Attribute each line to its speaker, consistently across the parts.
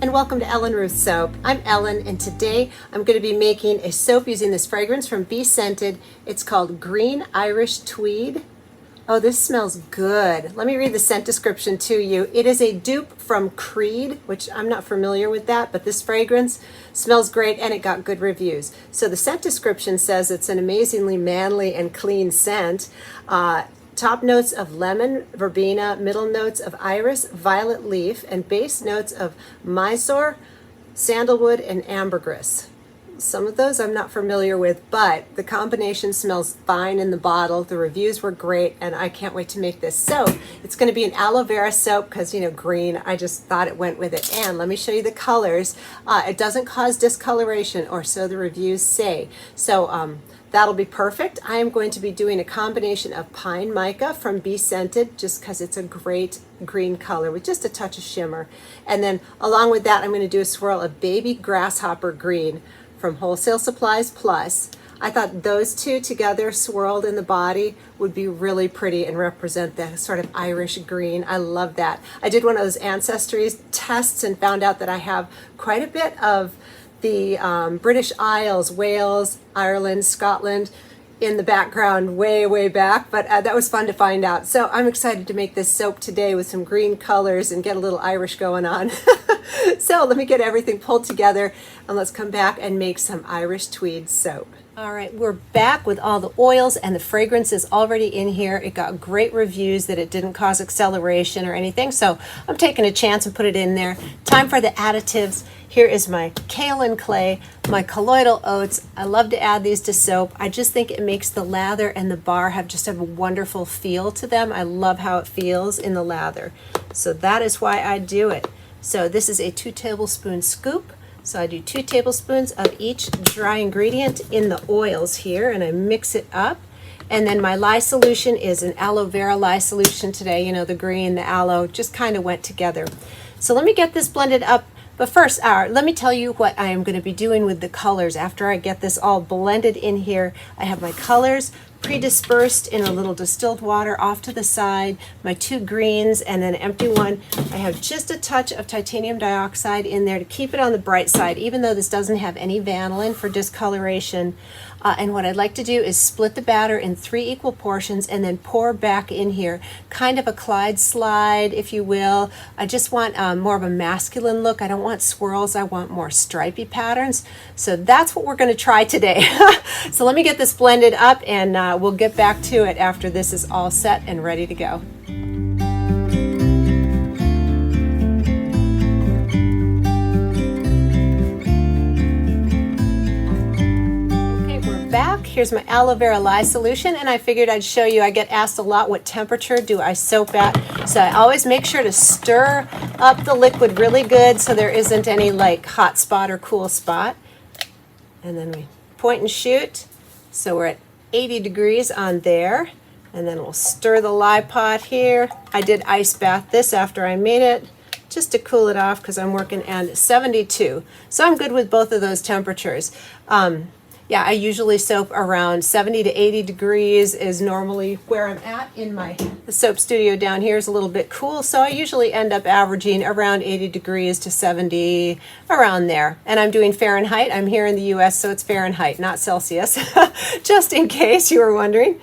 Speaker 1: and welcome to Ellen Ruth Soap. I'm Ellen, and today I'm going to be making a soap using this fragrance from BeScented. It's called Green Irish Tweed. Oh, this smells good. Let me read the scent description to you. It is a dupe from Creed, which I'm not familiar with that, but this fragrance smells great and it got good reviews. So the scent description says it's an amazingly manly and clean scent. Top notes of lemon, verbena, middle notes of iris, violet leaf, and base notes of mysore, sandalwood, and ambergris. Some of those I'm not familiar with, but the combination smells fine in the bottle. The reviews were great, and I can't wait to make this soap. It's going to be an aloe vera soap because, you know, green, I just thought it went with it. And let me show you the colors. It doesn't cause discoloration, or so the reviews say. So that'll be perfect. I am going to be doing a combination of pine mica from BeScented, just because it's a great green color with just a touch of shimmer. And then along with that, I'm going to do a swirl of baby grasshopper green from Wholesale Supplies Plus. I thought those two together swirled in the body would be really pretty and represent the sort of Irish green. I love that. I did one of those ancestry tests and found out that I have quite a bit of the British Isles, Wales, Ireland, Scotland in the background way back, but that was fun to find out. So I'm excited to make this soap today with some green colors and get a little Irish going on. So let me get everything pulled together and let's come back and make some Irish Tweed soap. All right, we're back with all the oils and the fragrance is already in here. It got great reviews that it didn't cause acceleration or anything, so I'm taking a chance and put it in there. Time for the additives. Here is my kaolin clay, my colloidal oats. I love to add these to soap. I just think it makes the lather and the bar have a wonderful feel to them. I love how it feels in the lather. So that is why I do it. So this is a 2 tablespoon scoop. So I do 2 tablespoons of each dry ingredient in the oils here, and I mix it up. And then my lye solution is an aloe vera lye solution today. You know, the green, the aloe, just kind of went together. So let me get this blended up. But first, let me tell you what I am going to be doing with the colors. After I get this all blended in here, I have my colors pre-dispersed in a little distilled water off to the side, my 2 greens and an empty one. I have just a touch of titanium dioxide in there to keep it on the bright side, even though this doesn't have any vanillin for discoloration. And what I'd like to do is split the batter in 3 equal portions and then pour back in here, kind of a Clyde Slide, if you will. I just want more of a masculine look. I don't want swirls. I want more stripy patterns. So that's what we're going to try today. So let me get this blended up and we'll get back to it after this is all set and ready to go. Back. Here's my aloe vera lye solution, and I figured I'd show you. I get asked a lot, what temperature do I soap at? So I always make sure to stir up the liquid really good so there isn't any like hot spot or cool spot. And then we point and shoot. So we're at 80 degrees on there. And then we'll stir the lye pot here. I did ice bath this after I made it, just to cool it off because I'm working at 72. So I'm good with both of those temperatures. Yeah, I usually soap around 70 to 80 degrees is normally where I'm at in the soap studio down here is a little bit cool. So I usually end up averaging around 80 degrees to 70, around there. And I'm doing Fahrenheit. I'm here in the US, so it's Fahrenheit, not Celsius, just in case you were wondering.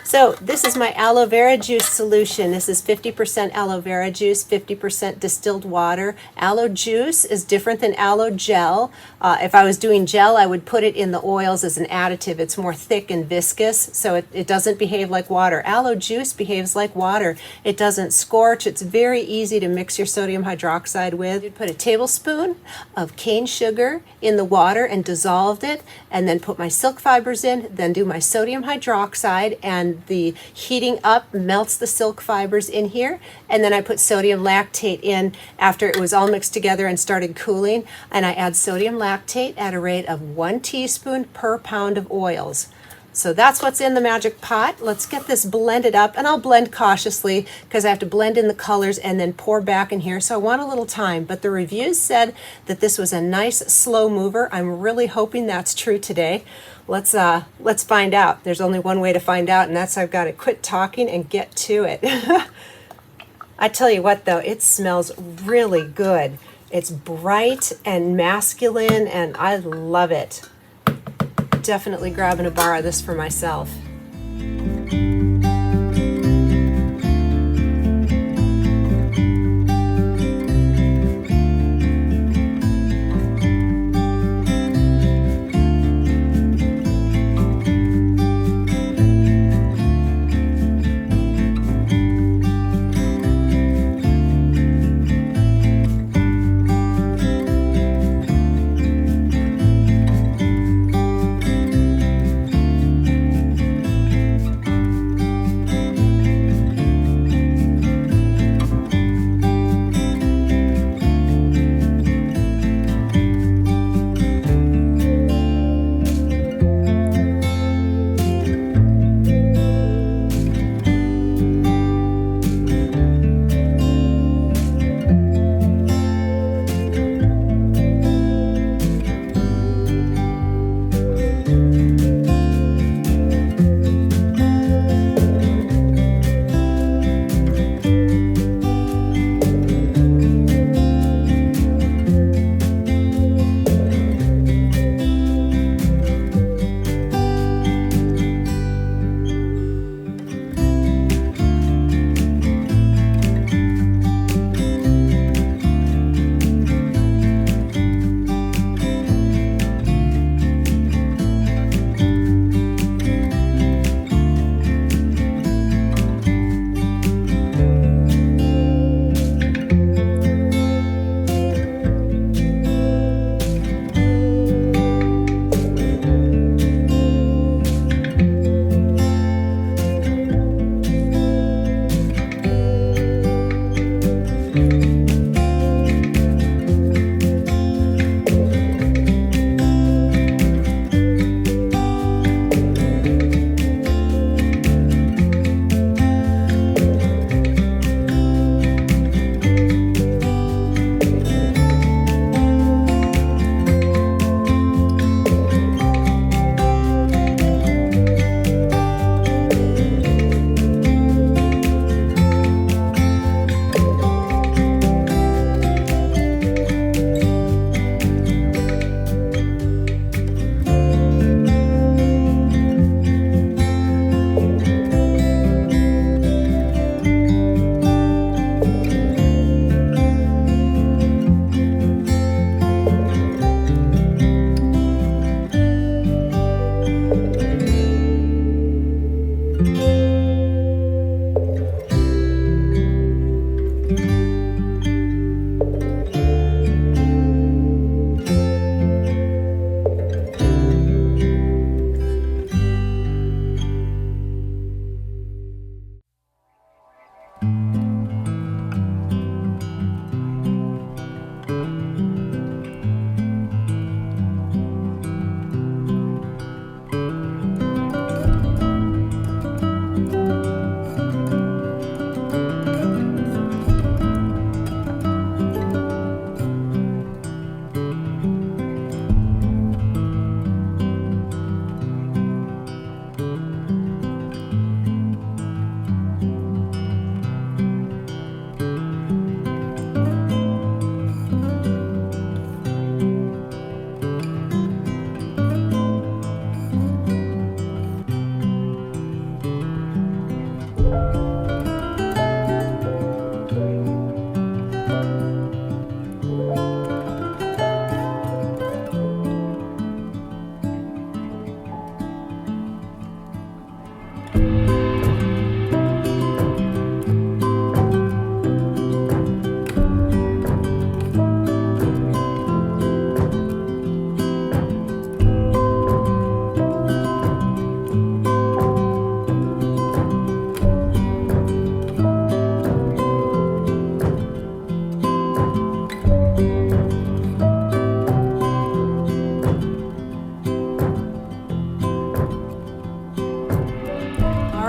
Speaker 1: So this is my aloe vera juice solution. This is 50% aloe vera juice, 50% distilled water. Aloe juice is different than aloe gel. If I was doing gel, I would put it in the oils as an additive. It's more thick and viscous, so it doesn't behave like water. Aloe juice behaves like water. It doesn't scorch. It's very easy to mix your sodium hydroxide with. You'd put a tablespoon of cane sugar in the water and dissolved it, and then put my silk fibers in, then do my sodium hydroxide, and the heating up melts the silk fibers in here, and then I put sodium lactate in after it was all mixed together and started cooling, and I add sodium lactate at a rate of 1 teaspoon per pound of oils. So that's what's in the magic pot. Let's get this blended up, and I'll blend cautiously because I have to blend in the colors and then pour back in here, so I want a little time. But the reviews said that this was a nice slow mover. I'm really hoping that's true today. Let's find out. There's only one way to find out, and that's I've got to quit talking and get to it. I tell you what though, it smells really good. It's bright and masculine, and I love it. Definitely grabbing a bar of this for myself.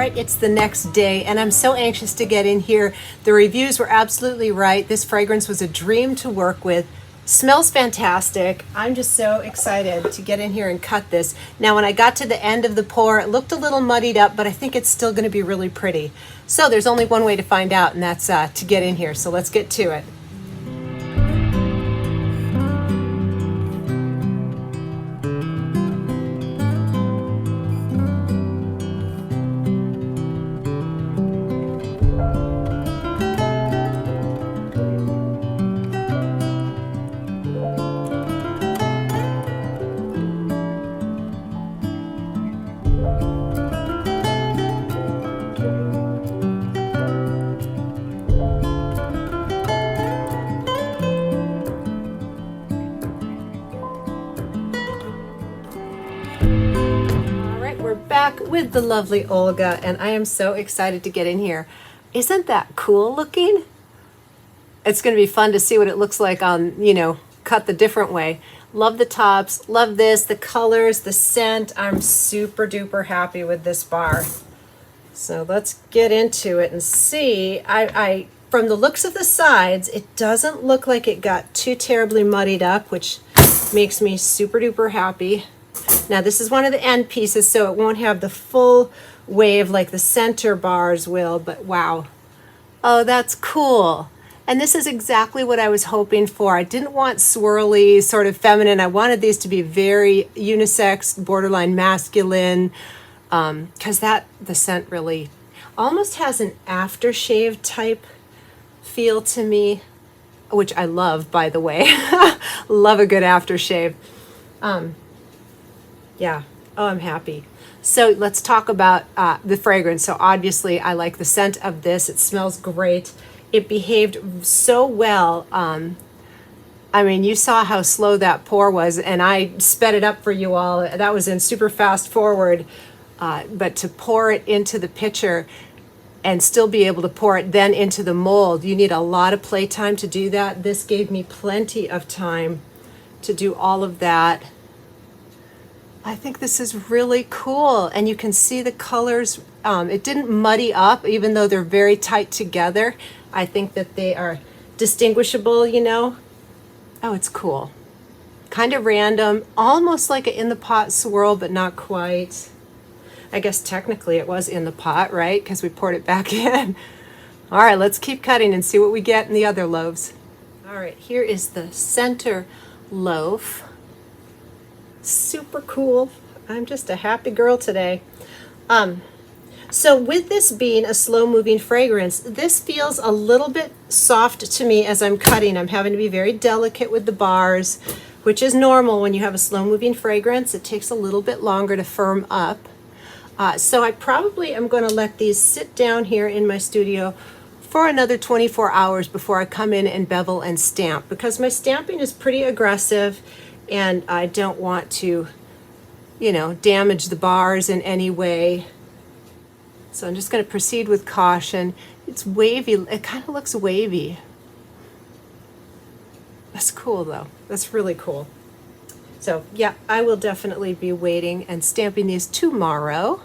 Speaker 2: right, it's the next day and I'm so anxious to get in here. The reviews were absolutely right. This fragrance was a dream to work with. Smells fantastic. I'm just so excited to get in here and cut this. Now, when I got to the end of the pour, it looked a little muddied up, but I think it's still gonna be really pretty. So there's only one way to find out, and that's to get in here. So let's get to it. with the lovely Olga, and I am so excited to get in here. Isn't that cool looking? It's going to be fun to see what it looks like on, you know, cut the different way. Love the tops, love this, the colors, the scent. I'm super duper happy with this bar. So let's get into it and see. I from the looks of the sides, it doesn't look like it got too terribly muddied up, which makes me super duper happy. Now this is one of the end pieces, so it won't have the full wave like the center bars will, but wow. Oh, that's cool. And this is exactly what I was hoping for. I didn't want swirly, sort of feminine. I wanted these to be very unisex, borderline masculine, because the scent really almost has an aftershave type feel to me, which I love, by the way. Love a good aftershave. Yeah. Oh, I'm happy. So let's talk about the fragrance. So obviously I like the scent of this. It smells great. It behaved so well. I mean, you saw how slow that pour was, and I sped it up for you all. That was in super fast forward. But to pour it into the pitcher and still be able to pour it then into the mold, you need a lot of play time to do that. This gave me plenty of time to do all of that. I think this is really cool, and you can see the colors. It didn't muddy up, even though they're very tight together. I think that they are distinguishable, you know. Oh, it's cool. Kind of random, almost like an in the pot swirl, but not quite. I guess technically it was in the pot, right? Because we poured it back in. All right, let's keep cutting and see what we get in the other loaves. All right, here is the center loaf. Super cool. I'm just a happy girl today. So with this being a slow moving fragrance, this feels a little bit soft to me as I'm cutting. I'm having to be very delicate with the bars, which is normal when you have a slow moving fragrance. It takes a little bit longer to firm up. So I probably am going to let these sit down here in my studio for another 24 hours before I come in and bevel and stamp, because my stamping is pretty aggressive and I don't want to, you know, damage the bars in any way. So I'm just going to proceed with caution. It's wavy. It kind of looks wavy. That's cool though. That's really cool. So yeah, I will definitely be waiting and stamping these tomorrow.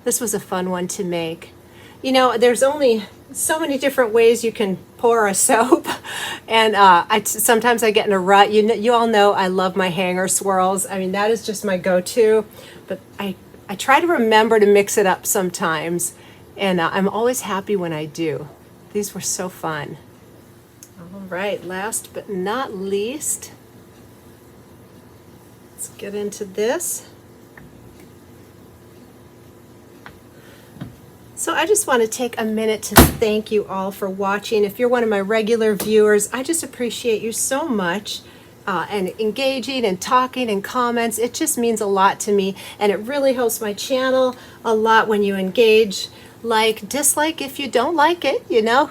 Speaker 2: This was a fun one to make. You know, there's only so many different ways you can pour a soap, and sometimes I get in a rut. You all know I love my hanger swirls. I mean, that is just my go-to, but I try to remember to mix it up sometimes, and I'm always happy when I do. These were so fun. All right, last but not least, let's get into this. So I just want to take a minute to thank you all for watching. If you're one of my regular viewers, I just appreciate you so much. And engaging and talking and comments. It just means a lot to me, and it really helps my channel a lot when you engage, like, dislike if you don't like it, you know,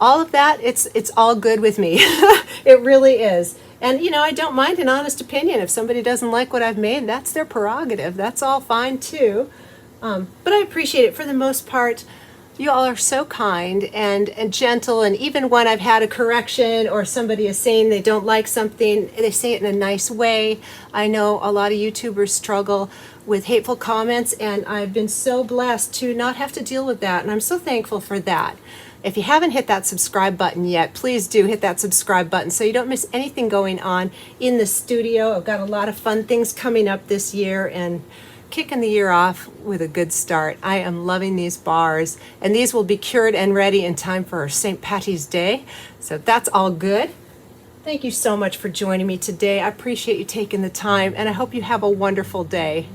Speaker 2: all of that. It's all good with me. It really is. And you know, I don't mind an honest opinion. If somebody doesn't like what I've made, that's their prerogative. That's all fine too. But I appreciate it. For the most part, you all are so kind and gentle, and even when I've had a correction or somebody is saying they don't like something, they say it in a nice way. I know a lot of YouTubers struggle with hateful comments, and I've been so blessed to not have to deal with that, and I'm so thankful for that. If you haven't hit that subscribe button yet, please do hit that subscribe button so you don't miss anything going on in the studio. I've got a lot of fun things coming up this year, and kicking the year off with a good start. I am loving these bars, and these will be cured and ready in time for St. Patty's Day. So that's all good. Thank you so much for joining me today. I appreciate you taking the time, and I hope you have a wonderful day.